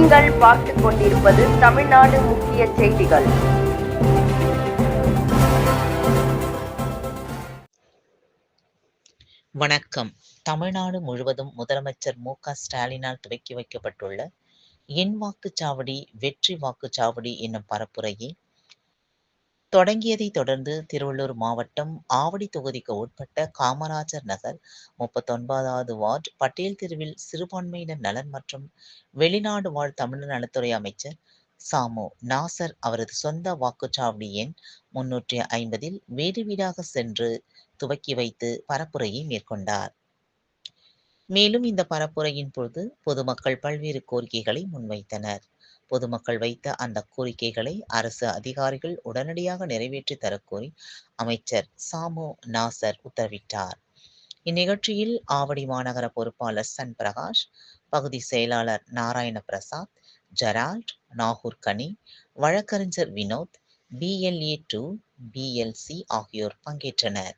நீங்கள் பார்த்துக் கொண்டிருப்பது தமிழ்நாடு முக்கிய செய்திகள். வணக்கம். தமிழ்நாடு முழுவதும் முதலமைச்சர் மு.க.ஸ்டாலினால் துவக்கி வைக்கப்பட்டுள்ள என் வாக்குச்சாவடி வெற்றி வாக்குச்சாவடி என்னும் பரப்புரையை தொடங்கியதைத் தொடர்ந்து திருவள்ளூர் மாவட்டம் ஆவடி தொகுதிக்கு உட்பட்ட காமராஜர் நகர் 39வது வார்டு பட்டேல் தெருவில் சிறுபான்மையினர் நலன் மற்றும் வெளிநாடு வாழ் தமிழர் நலத்துறை அமைச்சர் சாமு நாசர் அவரது சொந்த வாக்குச்சாவடி எண் 350இல் வீடு வீடாக சென்று துவக்கி வைத்து பரப்புரையை மேற்கொண்டார். மேலும் இந்த பரப்புரையின் பொழுது பொதுமக்கள் பல்வேறு கோரிக்கைகளை முன்வைத்தனர். பொதுமக்கள் வைத்த அந்த கோரிக்கைகளை அரசு அதிகாரிகள் உடனடியாக நிறைவேற்றி தரக்கோரி அமைச்சர் சாமு நாசர் உத்தரவிட்டார். இந்நிகழ்ச்சியில் ஆவடி மாநகர பொறுப்பாளர் சன் பிரகாஷ், பகுதி செயலாளர் நாராயண பிரசாத், ஜெரால்ட், நாகூர் கனி, வழக்கறிஞர் வினோத், BLA 2, BLC ஆகியோர் பங்கேற்றனர்.